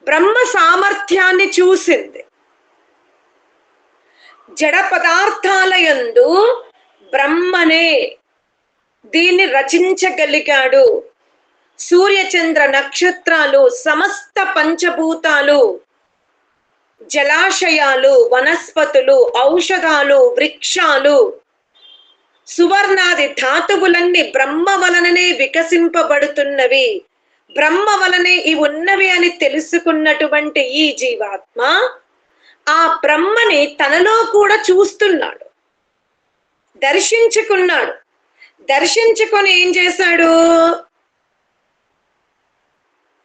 బ్రహ్మ సామర్థ్యాన్ని చూసింది, జడ పదార్థాల యందు బ్రహ్మనే దీన్ని రచించగలిగాడు, సూర్యచంద్ర నక్షత్రాలు, సమస్త పంచభూతాలు, జలాశయాలు, వనస్పతులు, ఔషధాలు, వృక్షాలు, సువర్ణాది ధాతువులన్నీ బ్రహ్మ వలననే వికసింపబడుతున్నవి, బ్రహ్మ వలనే ఇవి ఉన్నవి అని తెలుసుకున్నటువంటి ఈ జీవాత్మ ఆ బ్రహ్మని తనలో కూడా చూస్తున్నాడు, దర్శించుకున్నాడు. దర్శించుకొని ఏం చేశాడు?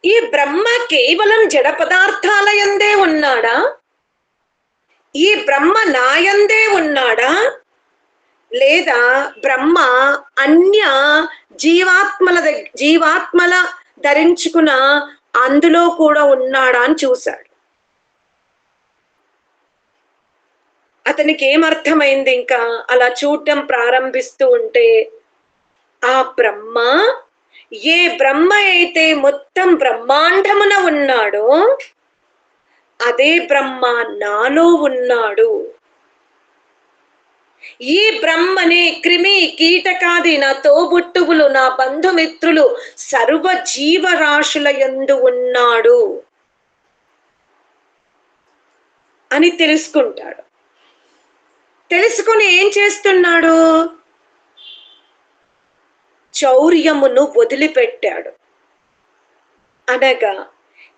ఈ బ్రహ్మ కేవలం జడ పదార్థాల యందే ఉన్నాడా? ఈ బ్రహ్మ నాయందే ఉన్నాడా? లేదా బ్రహ్మ అన్య జీవాత్మల ధరించుకున్న అందులో కూడా ఉన్నాడా అని చూశాడు. అతనికి ఏమర్థమైంది? ఇంకా అలా చూడటం ప్రారంభిస్తూ ఉంటే ఆ బ్రహ్మ, ఏ బ్రహ్మ అయితే మొత్తం బ్రహ్మాండమున ఉన్నాడో అదే బ్రహ్మ నాలో ఉన్నాడు. ఈ బ్రహ్మనే క్రిమి కీటకాది నా తోబుట్టువులు, నా బంధుమిత్రులు, సర్వ జీవరాశుల యందు ఉన్నాడు అని తెలుసుకుంటాడు. తెలుసుకుని ఏం చేస్తున్నాడు? చౌర్యమును వదిలిపెట్టాడు. అనగా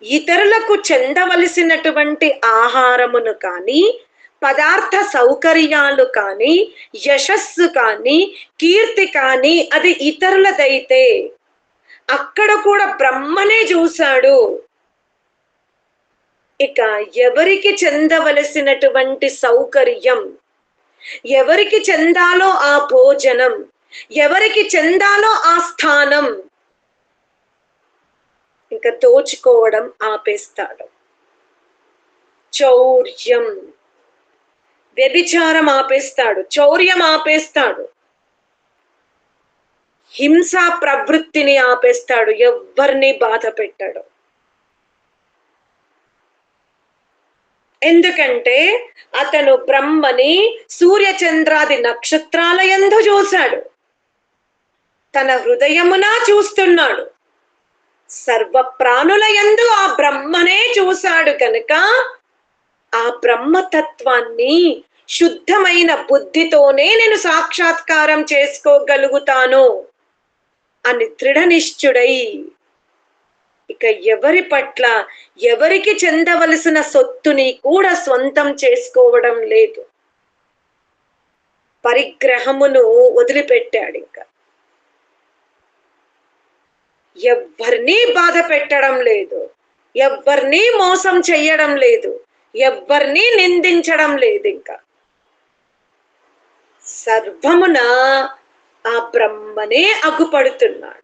ఇతరులకు చెందవలసినటువంటి ఆహారమును కానీ, పదార్థ సౌకర్యాలు కానీ, యశస్సు కానీ, కీర్తి కానీ అది ఇతరులదైతే అక్కడ కూడా బ్రహ్మనే చూశాడు. ఇక ఎవరికి చెందవలసినటువంటి సౌకర్యం, ఎవరికి చెందాలో ఆ భోజనం, ఎవరికి చెందాలో ఆ స్థానం, ఇంకా దోచుకోవడం ఆపేస్తాడు. చౌర్యం, వ్యభిచారం ఆపేస్తాడు, చౌర్యం ఆపేస్తాడు, హింసా ప్రవృత్తిని ఆపేస్తాడు, ఎవ్వరిని బాధ పెట్టాడు. ఎందుకంటే అతను బ్రహ్మని సూర్యచంద్రాది నక్షత్రాల యందు చూశాడు, తన హృదయమున చూస్తున్నాడు, సర్వ ప్రాణుల యందు ఆ బ్రహ్మనే చూశాడు కనుక ఆ బ్రహ్మతత్వాన్ని శుద్ధమైన బుద్ధితోనే నేను సాక్షాత్కారం చేసుకోగలుగుతాను అని దృఢనిశ్చుడై ఇక ఎవరి పట్ల ఎవరికి చెందవలసిన సొత్తుని కూడా స్వంతం చేసుకోవడం లేదు. పరిగ్రహమును వదిలిపెట్టాడు. ఇంకా ఎవ్వరినీ బాధ పెట్టడం లేదు, ఎవ్వరినీ మోసం చెయ్యడం లేదు, ఎవ్వరినీ నిందించడం లేదు. ఇంకా సర్వమున ఆ బ్రహ్మనే అగుపడుతున్నాడు.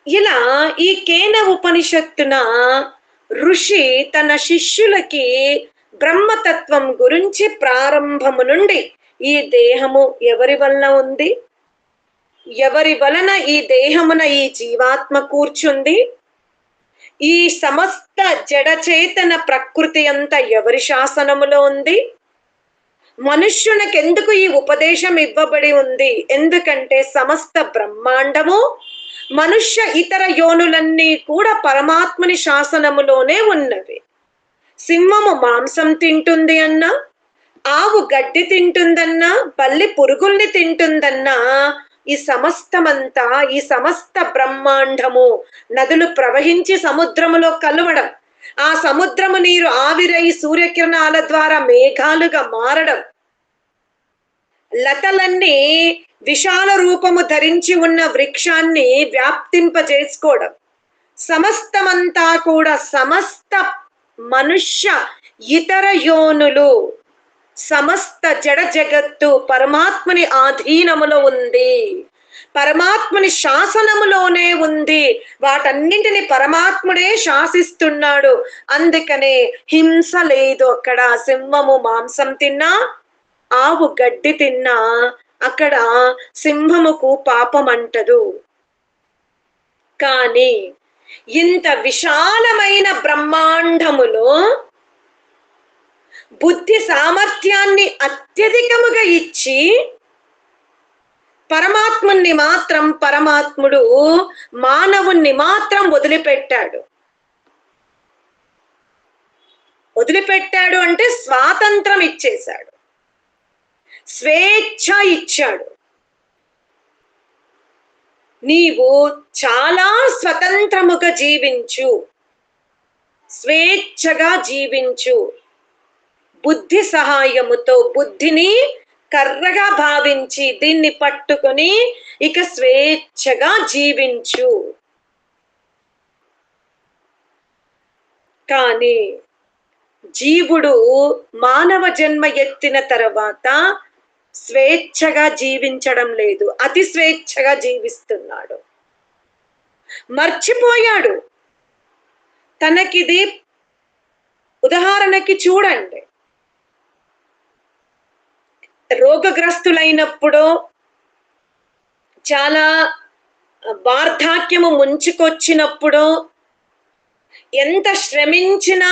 ఇలా ఈ కేన ఉపనిషత్తున ఋషి తన శిష్యులకి బ్రహ్మతత్వం గురించి ప్రారంభము నుండి ఈ దేహము ఎవరి వలన ఉంది, ఎవరి వలన ఈ దేహమున ఈ జీవాత్మ కూర్చుంది, ఈ సమస్త జడచేతన ప్రకృతి అంతా ఎవరి శాసనములో ఉంది, మనుష్యునికి ఎందుకు ఈ ఉపదేశం ఇవ్వబడి ఉంది, ఎందుకంటే సమస్త బ్రహ్మాండము మనుష్య ఇతర యోనులన్నీ కూడా పరమాత్మని శాసనములోనే ఉన్నవి. సింహము మాంసం తింటుంది అన్నా, ఆవు గడ్డి తింటుందన్నా, బల్లి పురుగుల్ని తింటుందన్నా, ఈ సమస్తమంతా ఈ సమస్త బ్రహ్మాండము నదులు ప్రవహించి సముద్రములో కలవడం, ఆ సముద్రము నీరు ఆవిరై సూర్యకిరణాల ద్వారా మేఘాలుగా మారడం, లతలన్నీ విశాల రూపము ధరించి ఉన్న వృక్షాన్ని వ్యాప్తింపజేసుకోవడం, సమస్తమంతా కూడా సమస్త మనుష్య ఇతర యోనులు, సమస్త జడ జగత్తు పరమాత్మని ఆధీనములో ఉంది, పరమాత్మని శాసనములోనే ఉంది, వాటన్నింటిని పరమాత్ముడే శాసిస్తున్నాడు. అందుకనే హింస లేదు. అక్కడ సింహము మాంసం తిన్నా, ఆవు గడ్డి తిన్నా అక్కడ సింహముకు పాపం అంటదు. కానీ ఇంత విశాలమైన బ్రహ్మాండములో బుద్ధి సామర్థ్యాన్ని అత్యధికముగా ఇచ్చి పరమాత్ముణ్ణి మాత్రం పరమాత్ముడు మానవుణ్ణి మాత్రం వదిలిపెట్టాడు. వదిలిపెట్టాడు అంటే స్వాతంత్రం ఇచ్చేశాడు, స్వేచ్ఛ ఇచ్చాడు. నీవు చాలా స్వతంత్రముగా జీవించు, స్వేచ్ఛగా జీవించు. బుద్ధి సహాయముతో, బుద్ధిని కర్రగా భావించి దీన్ని పట్టుకొని ఇక స్వేచ్ఛగా జీవించు. కానీ జీవుడు మానవ జన్మ ఎత్తిన తర్వాత స్వేచ్ఛగా జీవించడం లేదు, అతి స్వేచ్ఛగా జీవిస్తున్నాడు. మర్చిపోయాడు. తనకిది ఉదాహరణకి చూడండి, రోగగ్రస్తులైనప్పుడు, చాలా వార్ధాక్యము ముంచుకొచ్చినప్పుడు, ఎంత శ్రమించినా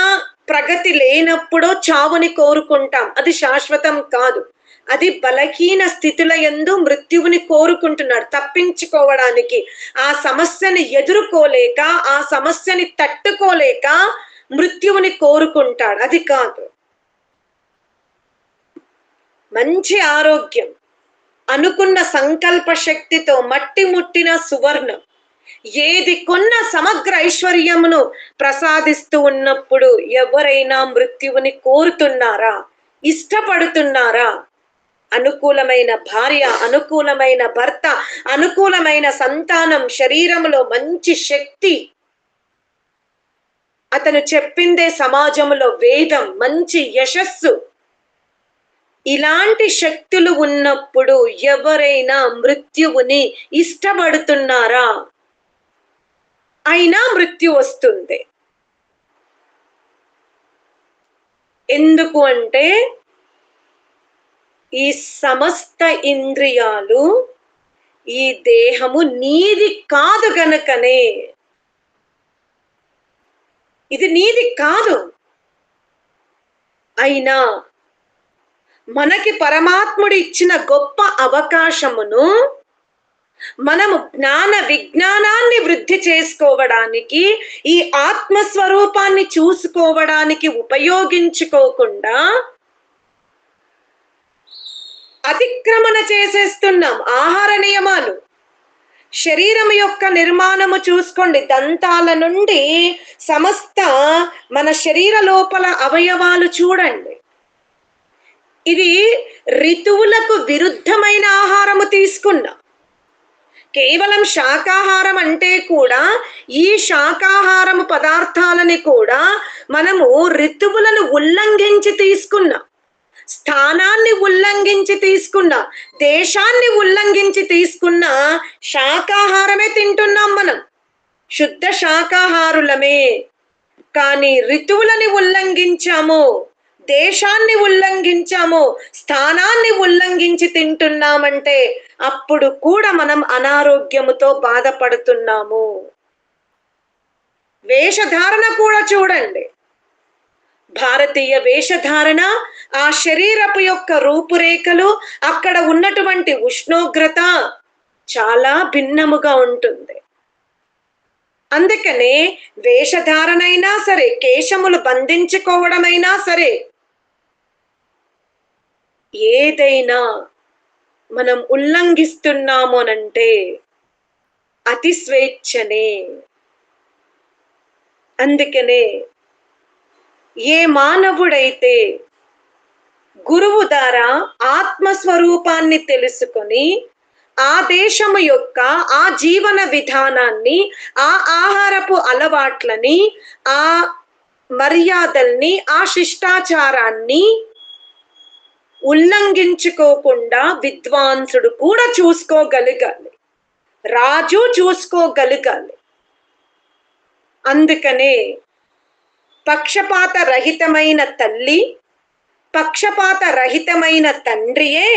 ప్రగతి లేనప్పుడు చావుని కోరుకుంటాం. అది శాశ్వతం కాదు. అది బలహీన స్థితుల యందు మృత్యువుని కోరుకుంటున్నాడు తప్పించుకోవడానికి. ఆ సమస్యని ఎదుర్కోలేక, ఆ సమస్యని తట్టుకోలేక మృత్యువుని కోరుకుంటాడు. అది కాదు. మంచి ఆరోగ్యం, అనుకున్న సంకల్ప శక్తితో మట్టి ముట్టిన సువర్ణం, ఏది కొన్న సమగ్ర ఐశ్వర్యమును ప్రసాదిస్తూ ఉన్నప్పుడు ఎవరైనా మృత్యువుని కోరుతున్నారా? ఇష్టపడుతున్నారా? అనుకూలమైన భార్య, అనుకూలమైన భర్త, అనుకూలమైన సంతానం, శరీరములో మంచి శక్తి, అతను చెప్పిందే సమాజంలో వేదం, మంచి యశస్సు, ఇలాంటి శక్తులు ఉన్నప్పుడు ఎవరైనా మృత్యువుని ఇష్టపడుతున్నారా? అయినా మృత్యు వస్తుంది. ఎందుకు అంటే ఈ సమస్త ఇంద్రియాలు, ఈ దేహము నీది కాదు గనుకనే. ఇది నీది కాదు. అయినా మనకి పరమాత్ముడు ఇచ్చిన గొప్ప అవకాశమును మనము జ్ఞాన విజ్ఞానాన్ని వృద్ధి చేసుకోవడానికి, ఈ ఆత్మస్వరూపాన్ని చూసుకోవడానికి ఉపయోగించుకోకుండా అతిక్రమణ చేసేస్తున్నాం. ఆహార నియమాలు, శరీరం యొక్క నిర్మాణము చూసుకోండి, దంతాల నుండి సమస్త మన శరీర లోపల అవయవాలు చూడండి. ఇది ఋతువులకు విరుద్ధమైన ఆహారము తీసుకున్నాం. కేవలం శాకాహారం అంటే కూడా, ఈ శాకాహారము పదార్థాలని కూడా మనము ఋతువులను ఉల్లంఘించి తీసుకున్నాం, స్థానాన్ని ఉల్లంఘించి తీసుకున్నా, దేశాన్ని ఉల్లంఘించి తీసుకున్న శాకాహారమే తింటున్నాం మనం. శుద్ధ శాకాహారులమే. కానీ ఋతువులని ఉల్లంఘించాము, దేశాన్ని ఉల్లంఘించాము, స్థానాన్ని ఉల్లంఘించి తింటున్నామంటే అప్పుడు కూడా మనం అనారోగ్యముతో బాధపడుతున్నాము. వేషధారణ కూడా చూడండి. భారతీయ వేషధారణ, ఆ శరీరపు యొక్క రూపురేఖలు, అక్కడ ఉన్నటువంటి ఉష్ణోగ్రత చాలా భిన్నముగా ఉంటుంది. అందుకనే వేషధారణైనా సరే, కేశములు బంధించుకోవడమైనా సరే, ఏదైనా మనం ఉల్లంఘిస్తున్నాము అనంటే అతి స్వేచ్ఛనే. అందుకనే ఏ మానవుడైతే గురువు ద్వారా ఆత్మస్వరూపాన్ని తెలుసుకొని ఆ దేశము యొక్క ఆ జీవన విధానాన్ని, ఆ ఆహారపు అలవాట్లని, ఆ మర్యాదల్ని, ఆ శిష్టాచారాన్ని ఉల్లంఘించుకోకుండా విద్వాంసుడు కూడా చూసుకోగలగాలి, రాజు చూసుకోగలగాలి. అందుకనే పక్షపాత రహితమైన తల్లి, పక్షపాత రహితమైన తండ్రియే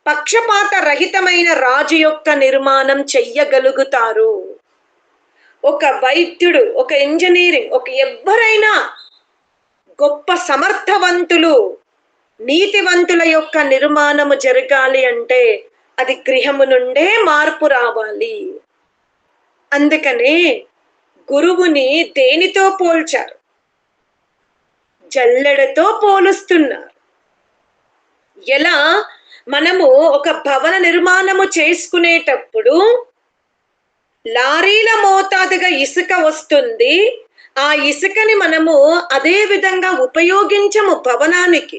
పక్షపాత రహితమైన రాజు యొక్క నిర్మాణం చెయ్యగలుగుతారు. ఒక వైద్యుడు, ఒక ఇంజనీరింగ్, ఒక ఎవ్వరైనా గొప్ప సమర్థవంతులు, నీతివంతుల యొక్క నిర్మాణము జరగాలి అంటే అది గృహము నుండే మార్పు రావాలి. అందుకనే గురువుని దేనితో పోల్చారు? జల్లెడతో పోలుస్తున్నారు. ఎలా మనము ఒక భవన నిర్మాణము చేసుకునేటప్పుడు లారీల మోతాదుగా ఇసుక వస్తుంది. ఆ ఇసుకని మనము అదే విధంగా ఉపయోగించము భవనానికి.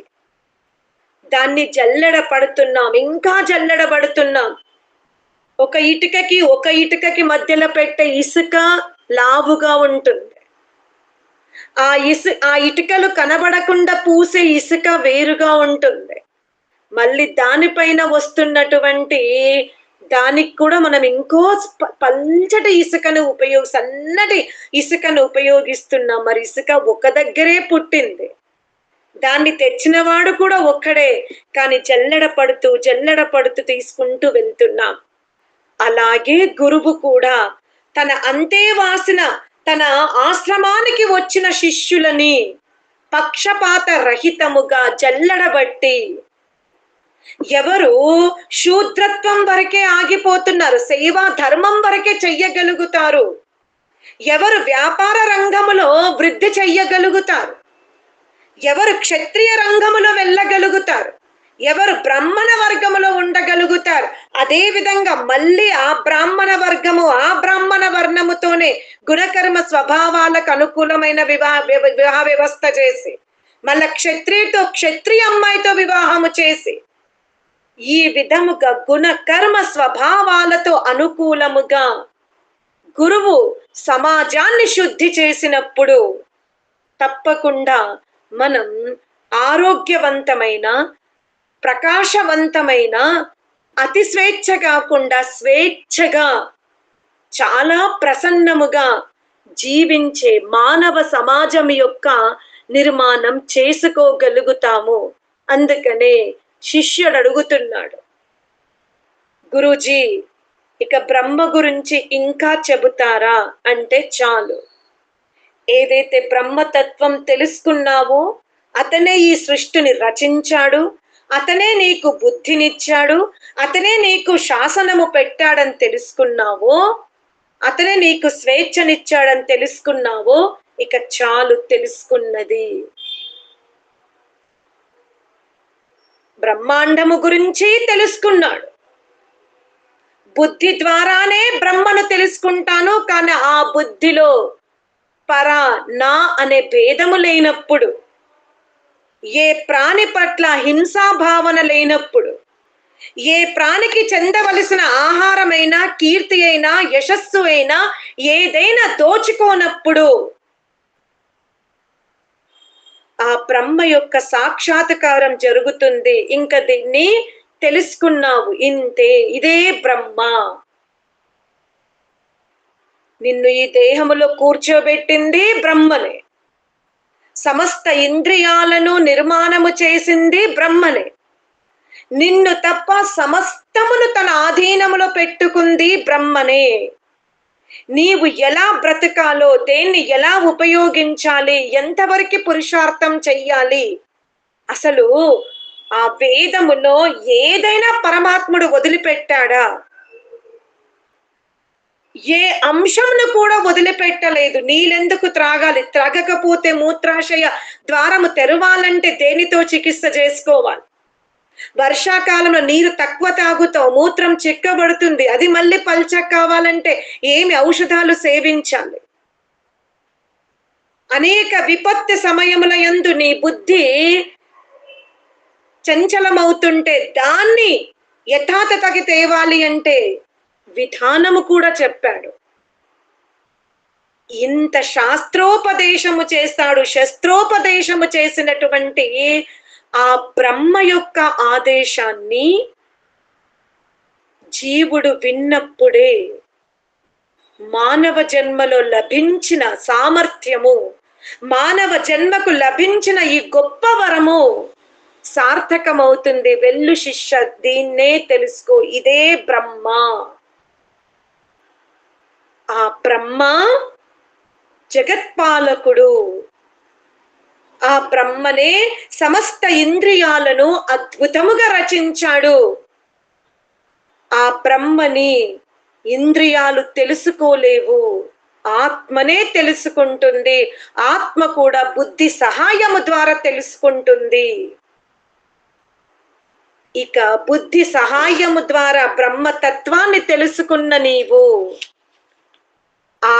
దాన్ని జల్లెడ పడుతున్నాం, ఇంకా జల్లెడ పడుతున్నాం. ఒక ఇటుకకి మధ్యలో పెట్టే ఇసుక లావుగా ఉంటుంది. ఆ ఇటుకలు కనబడకుండా పూసే ఇసుక వేరుగా ఉంటుంది. మళ్ళీ దానిపైన వస్తున్నటువంటి దానికి కూడా మనం ఇంకో పల్చటి ఇసుకను సన్నటి ఇసుకను ఉపయోగిస్తున్నాం. మరి ఇసుక ఒక దగ్గరే పుట్టింది, దాన్ని తెచ్చినవాడు కూడా ఒక్కడే, కానీ జల్లెడ పడుతూ తీసుకుంటూ వెళ్తున్నాం. అలాగే గురువు కూడా తన అంతేవాసిన తన ఆశ్రమానికి వచ్చిన శిష్యులని పక్షపాత రహితముగా జల్లెడబట్టి, ఎవరు శూద్రత్వం వరకే ఆగిపోతున్నారు, సేవా ధర్మం వరకే చెయ్యగలుగుతారు, ఎవరు వ్యాపార రంగములో వృద్ధి చెయ్యగలుగుతారు, ఎవరు క్షత్రియ రంగములో వెళ్ళగలుగుతారు, ఎవరు బ్రాహ్మణ వర్గములో ఉండగలుగుతారు, అదే విధంగా మళ్ళీ ఆ బ్రాహ్మణ వర్ణముతోనే గుణకర్మ స్వభావాలకు అనుకూలమైన వివాహ వ్యవస్థ చేసి, మళ్ళా క్షత్రియ అమ్మాయితో వివాహము చేసి, ఈ విధముగా గుణకర్మ స్వభావాలతో అనుకూలముగా గురువు సమాజాన్ని శుద్ధి చేసినప్పుడు తప్పకుండా మనం ఆరోగ్యవంతమైన, ప్రకాశవంతమైన, అతి స్వేచ్ఛ కాకుండా స్వేచ్ఛగా చాలా ప్రసన్నముగా జీవించే మానవ సమాజం యొక్క నిర్మాణం చేసుకోగలుగుతాము. అందుకనే శిష్యుడు అడుగుతున్నాడు, గురూజీ ఇక బ్రహ్మ గురించి ఇంకా చెబుతారా అంటే చాలు. ఏదైతే బ్రహ్మతత్వం తెలుసుకున్నావో అతనే ఈ సృష్టిని రచించాడు, అతనే నీకు బుద్ధినిచ్చాడు, అతనే నీకు శాసనము పెట్టాడని తెలుసుకున్నావో, అతనే నీకు స్వేచ్ఛనిచ్చాడని తెలుసుకున్నావో, ఇక చాలు తెలుసుకున్నది. బ్రహ్మాండము గురించి తెలుసుకున్నాడు. బుద్ధి ద్వారానే బ్రహ్మను తెలుసుకుంటాను, కానీ ఆ బుద్ధిలో పర నా అనే భేదము లేనప్పుడు, ఏ ప్రాణి పట్ల హింసా భావన లేనప్పుడు, ఏ ప్రాణికి చెందవలసిన ఆహారమైనా, కీర్తి అయినా, యశస్సు అయినా ఏదైనా దోచుకోనప్పుడు ఆ బ్రహ్మ యొక్క సాక్షాత్కారం జరుగుతుంది. ఇంకా దీన్ని తెలుసుకున్నావు, ఇంతే, ఇదే బ్రహ్మ. నిన్ను ఈ దేహములో కూర్చోబెట్టింది బ్రహ్మనే, సమస్త ఇంద్రియాలను నిర్మాణము చేసింది బ్రహ్మనే, నిన్ను తప్ప సమస్తమును తన ఆధీనములో పెట్టుకుంది బ్రహ్మనే. నీవు ఎలా బ్రతకాలో, దేన్ని ఎలా ఉపయోగించాలి, ఎంతవరకు పురుషార్థం చెయ్యాలి, అసలు ఆ వేదములో ఏదైనా పరమాత్ముడు వదిలిపెట్టాడా? ఏ అంశంను కూడా వదిలిపెట్టలేదు. నీళ్ళెందుకు త్రాగాలి? త్రాగకపోతే మూత్రాశయ ద్వారము తెరవాలంటే దేనితో చికిత్స చేసుకోవాలి? వర్షాకాలంలో నీరు తక్కువ తాగుతావు, మూత్రం చిక్కబడుతుంది, అది మళ్ళీ పల్చ కావాలంటే ఏమి ఔషధాలు సేవించాలి? అనేక విపత్తు సమయముల యందు నీ బుద్ధి చంచలమవుతుంటే దాన్ని యథాతథకి తేవాలి అంటే విధానము కూడా చెప్పాడు. ఇంత శాస్త్రోపదేశము చేస్తాడు. శస్త్రోపదేశము చేసినటువంటి ఆ బ్రహ్మ యొక్క ఆదేశాన్ని జీవుడు విన్నప్పుడే మానవ జన్మలో లభించిన సామర్థ్యము, మానవ జన్మకు లభించిన ఈ గొప్ప వరము సార్థకమవుతుంది. వెళ్ళు శిష్య, దీన్నే తెలుసుకో, ఇదే బ్రహ్మ. ఆ బ్రహ్మ జగత్పాలకుడు. ఆ బ్రహ్మనే సమస్త ఇంద్రియాలను అద్భుతముగా రచించాడు. ఆ బ్రహ్మని ఇంద్రియాలు తెలుసుకోలేవు, ఆత్మనే తెలుసుకుంటుంది. ఆత్మ కూడా బుద్ధి సహాయము ద్వారా తెలుసుకుంటుంది. ఇక బుద్ధి సహాయము ద్వారా బ్రహ్మతత్వాన్ని తెలుసుకున్న నీవు ఆ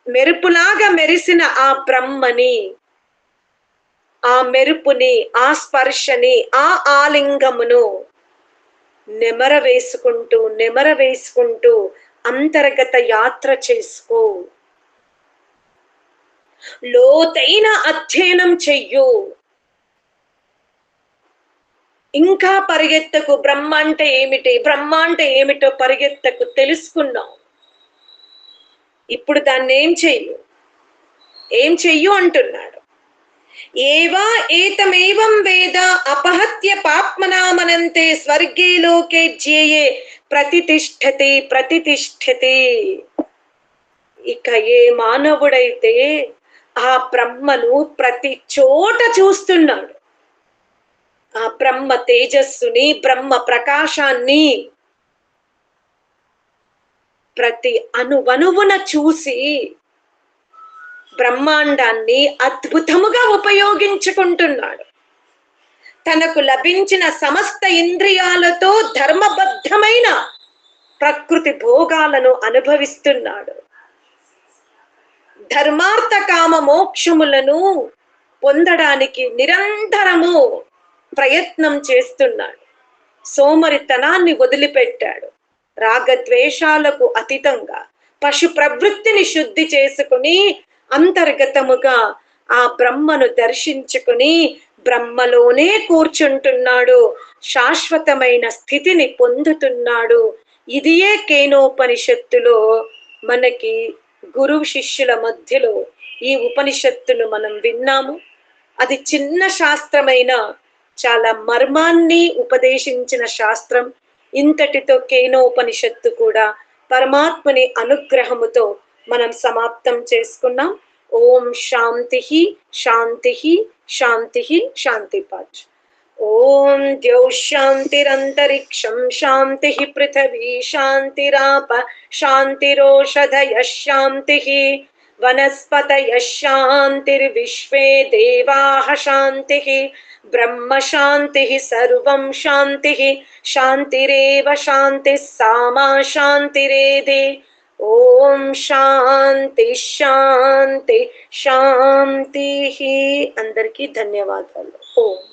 మెరుపులాగా మెరిసిన ఆ బ్రహ్మని, ఆ మెరుపుని, ఆ స్పర్శని, ఆ ఆలింగమును నెమర వేసుకుంటూ అంతర్గత యాత్ర చేసుకో, లోతైన అధ్యయనం చెయ్యు. ఇంకా పరిగెత్తకు, బ్రహ్మ అంటే ఏమిటి, బ్రహ్మ అంటే ఏమిటో పరిగెత్తకు, తెలుసుకున్నావు. ఇప్పుడు దాన్ని ఏం చెయ్యు అంటున్నాడు. ఏవా ఏతమేవం వేద అపహత్య పాప్మనామనంతే స్వర్గే లోకే జ్యేయే ప్రతితిష్ఠతి ప్రతితిష్ఠతి. ఇక ఏ మానవుడైతే ఆ బ్రహ్మను ప్రతి చోట చూస్తున్నాడు, ఆ బ్రహ్మ తేజస్సుని, బ్రహ్మ ప్రకాశాన్ని ప్రతి అణువణువున చూసి బ్రహ్మాండాన్ని అద్భుతముగా ఉపయోగించుకుంటున్నాడు. తనకు లభించిన సమస్త ఇంద్రియాలతో ధర్మబద్ధమైన ప్రకృతి భోగాలను అనుభవిస్తున్నాడు. ధర్మార్థ కామ మోక్షములను పొందడానికి నిరంతరము ప్రయత్నం చేస్తున్నాడు. సోమరితనాన్ని వదిలిపెట్టాడు. రాగద్వేషాలకు అతీతంగా పశు ప్రవృత్తిని శుద్ధి చేసుకుని అంతర్గతముగా ఆ బ్రహ్మను దర్శించుకుని బ్రహ్మలోనే కూర్చుంటున్నాడు, శాశ్వతమైన స్థితిని పొందుతున్నాడు. ఇదియే కేనోపనిషత్తులో మనకి గురువు శిష్యుల మధ్యలో ఈ ఉపనిషత్తును మనం విన్నాము. అది చిన్న శాస్త్రమైన చాలా మర్మాన్ని ఉపదేశించిన శాస్త్రం. ఇంతటితో కేనోపనిషత్తు కూడా పరమాత్మని అనుగ్రహముతో మనం సమాప్తం చేసుకున్నాం. ఓం శాంతి శాంతి శాంతి శాంతి పాచ్. ఓం ద్యౌ శాంతిరంతరిక్షం శాంతి పృథివీ శాంతిరాప శాంతిరోషధయ శాంతి వనస్పతయ శాంతిర్విశ్వే దేవాః శాంతి బ్రహ్మ శాంతి సర్వం శాంతి శాంతిరేవ శాంతి సామా శాంతిరేధి. ఓం శాంతి శాంతి శాంతి. అందరికీ ధన్యవాదాలు. ఓం.